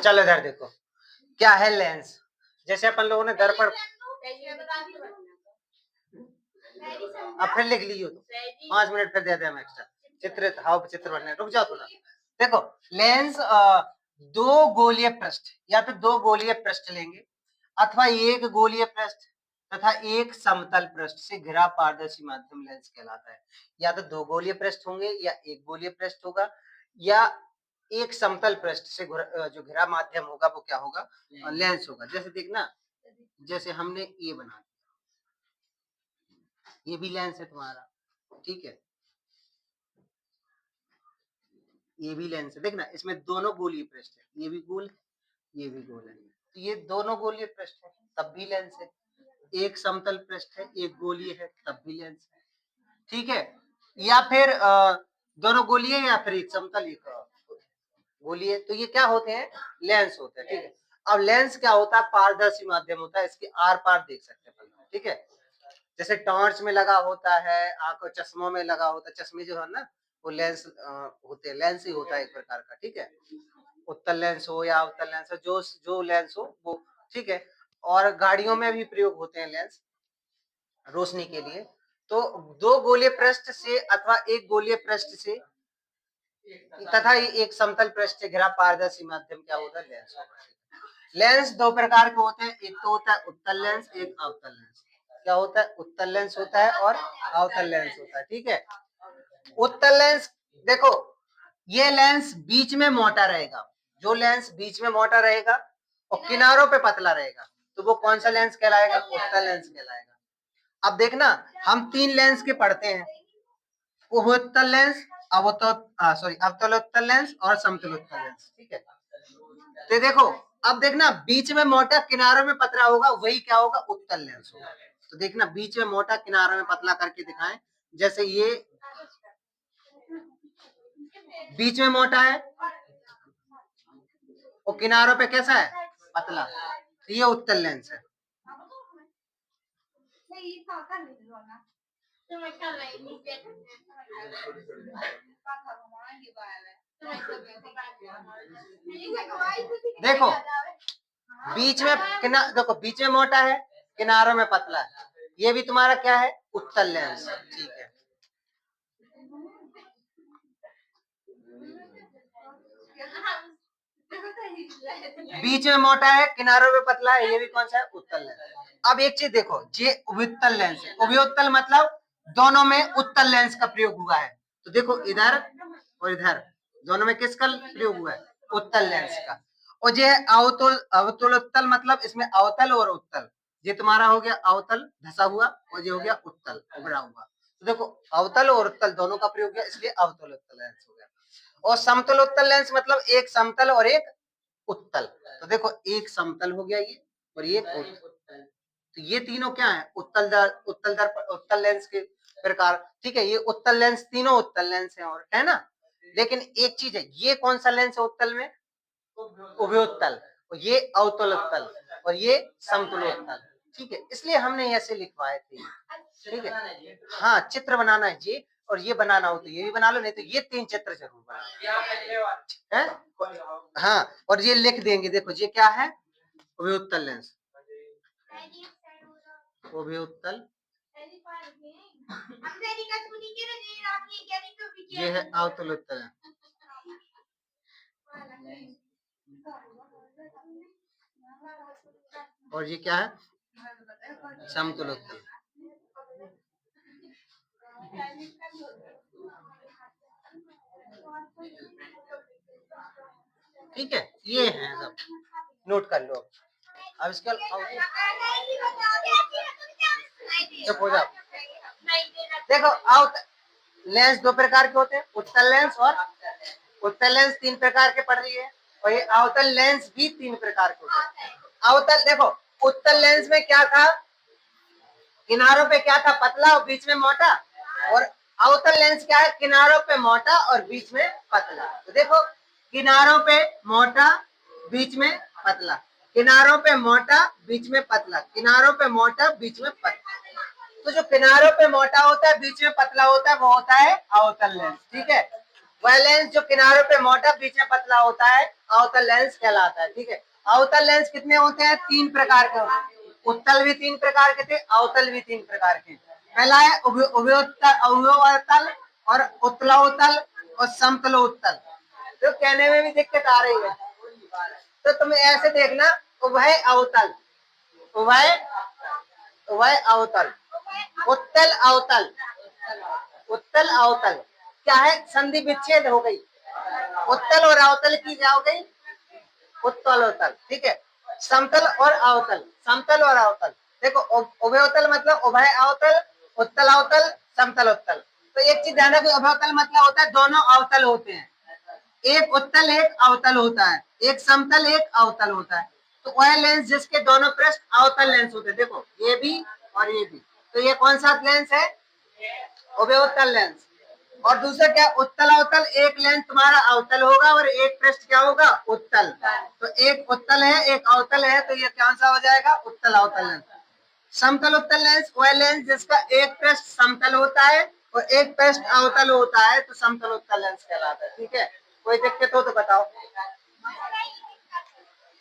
चलो इधर देखो क्या है लेंस। जैसे अपन लोगों ने दर्पण, अब फिर लिख लीजिए तो 5 मिनट फिर दे दे हम एक्स्ट्रा। चित्र हाउ चित्र बनने, रुक जाओ थोड़ा। देखो लेंस दो गोलीय पृष्ठ या फिर दो गोलीय पृष्ठ लेंगे अथवा एक गोलीय पृष्ठ तथा एक समतल पृष्ठ से घिरा पारदर्शी माध्यम लेंस कहलाता है। या तो दो गोलीय पृष्ठ होंगे या एक गोलीय पृष्ठ होगा या एक समतल पृष्ठ से जो घिरा माध्यम होगा वो क्या होगा, लेंस होगा। जैसे देखना, जैसे हमने ये बना दिया, ये भी लेंस है तुम्हारा, ठीक है, ये भी लेंस है। देखना इसमें दोनों गोलीय पृष्ठ है, ये भी गोल है ये भी गोल है, तो ये दोनों गोलीय पृष्ठ है तब भी लेंस है। एक समतल पृष्ठ है एक गोलीय है तब भी लेंस है, ठीक है। या फिर दोनों गोलीय या फिर एक समतल एक गोलीय, तो ये क्या होते हैं, लेंस होते हैं, ठीक है। अब लेंस क्या होता है, पारदर्शी माध्यम होता है, इसके आर पार देख सकते हैं, ठीक है। जैसे टॉर्च में लगा होता है, आंखों चश्मों में लगा होता है, चश्मे जो है ना वो लेंस होते हैं, लेंस ही होता है एक प्रकार का, ठीक है। उत्तल लेंस हो या अवतल लेंस हो, जो लेंस हो वो, ठीक है। और गाड़ियों में भी प्रयोग होते हैं लेंस रोशनी के लिए। तो दो गोलीय पृष्ठ से अथवा एक गोलीय पृष्ठ से तथा एक समतल पृष्ठ से घिरा पारदर्शी माध्यम क्या होता है, लेंस होगा। लेंस दो प्रकार के होते हैं, एक तो होता है उत्तल लेंस, एक अवतल लेंस। क्या होता है, उत्तल लेंस होता है और अवतल लेंस होता है, ठीक है। उत्तल लेंस देखो, ये लेंस बीच में मोटा रहेगा, जो लेंस बीच में मोटा रहेगा और किनारों पे पतला रहेगा तो वो कौन सा लेंस कहलाएगा, उत्तल लेंस कहलाएगा। अब देखना हम तीन लेंस के पढ़ते हैं, उभयोत्तल लेंस, अवतलोत्तल लेंस और समतलोत्तल लेंस, ठीक है। तो देखो अब देखना बीच में मोटा किनारों में पतला होगा वही क्या होगा, उत्तल लेंस होगा। तो देखना बीच में मोटा किनारों में पतला करके दिखाएं, जैसे ये बीच में मोटा है और किनारों पे कैसा है, पतला, तो ये उत्तल लेंस है। देखो बीच में देखो बीच में मोटा है किनारों में पतला है, ये भी तुम्हारा क्या है, उत्तल लेंस, ठीक है। बीच में मोटा है किनारों में पतला है, ये भी कौन सा है, उत्तल लेंस। अब एक चीज देखो, ये उभयोत्तल लेंस है, उभयोत्तल मतलब दोनों में उत्तल लेंस का प्रयोग हुआ है। तो देखो इधर और इधर दोनों में किसका प्रयोग हुआ है, उत्तल लेंस का। और ये अवतलोत्तल मतलब इसमें अवतल और उत्तल, ये तुम्हारा हो गया अवतल धसा हुआ और ये हो गया उत्तल उभरा हुआ। तो देखो अवतल और उत्तल दोनों का प्रयोग किया इसलिए अवतलोत्तल लेंस हो गया। और समतलोत्तल लेंस मतलब एक समतल और एक उत्तल। तो देखो एक समतल हो गया ये और ये उत्तल, तो ये तीनों क्या है, उत्तल लेंस के प्रकार, ठीक है। ये उत्तल लेंस तीनों उत्तल लेंस है और है ना। लेकिन एक चीज है, ये कौन सा लेंस है उत्तल में, उभयोत्तल, और ये अवतलोत्तल और ये समतलोत्तल, ठीक है। इसलिए हमने ऐसे लिखवाए थे, ठीक है। हाँ चित्र बनाना है ये, और ये बनाना हो तो ये भी बना लो, नहीं तो ये तीन चित्र जरूर बना है। हाँ और ये लिख देंगे, देखो ये क्या है, उभयोत्तल लेंस, उभयोत्तल, ये है अवतलोत्तल, और ये क्या है, समतलोत्तल। ठीक है, ये है सब, नोट कर लो। अब इसका चुप हो जाओ। देखो लेंस दो प्रकार के होते हैं, उत्तल लेंस और उत्तल लेंस तीन प्रकार के पढ़ रही है, और ये अवतल लेंस भी तीन प्रकार के होते हैं। अवतल देखो उत्तल लेंस में क्या था, किनारों पे क्या था, पतला और बीच में मोटा, और अवतल लेंस क्या है, किनारों पे मोटा और बीच में पतला। तो देखो किनारों पे मोटा बीच में पतला, किनारों पे मोटा बीच में पतला, किनारों पे मोटा बीच में पतला, तो जो किनारों पे मोटा होता है बीच में पतला होता है वो होता है अवतल लेंस। ठीक है, वह लेंस जो किनारों पे मोटा बीच में पतला होता है अवतल लेंस कहलाता है। ठीक है, अवतल लेंस कितने होते हैं? 3 प्रकार के होते हैं। उत्तल भी 3 प्रकार के थे, अवतल भी 3 प्रकार के। पहला है उभयोतल और उत्तलोत्तल और समतलोत्तल। तो कहने में भी दिक्कत आ रही है, तो तुम ऐसे देखना, उभय अवतल, उभय उभय अवतल, उत्तल अवतल, उत्तल अवतल। क्या है? संधि विच्छेद हो गई, उत्तल और अवतल की क्या हो गई? उत्तल अवतल। ठीक है, समतल और अवतल, समतल और अवतल। देखो उभयोतल मतलब उभय अवतल, उत्तल अवतल, समतल उत्तल। तो एक चीज ध्यान रखो, उभयोतल मतलब होता है दोनों अवतल होते हैं, एक उत्तल एक अवतल होता है, एक समतल एक अवतल होता है। तो वह लेंस जिसके दोनों पृष्ठ अवतल लेंस होते हैं, देखो ये भी और ये भी, तो ये कौन सा लेंस है? उभयोतल लेंस। और दूसरा क्या? उत्तल अवतल, एक लेंस तुम्हारा अवतल होगा और एक पृष्ठ क्या होगा? उत्तल। तो एक उत्तल है एक अवतल है, तो ये कौन सा हो जाएगा? उत्तल अवतल लेंस। समतल उत्तल लेंस वह लेंस जिसका एक पृष्ठ समतल होता है और एक पृष्ठ अवतल होता है, तो समतल उत्तल लेंस कहलाता है। ठीक है, कोई दिक्कत हो तो बताओ।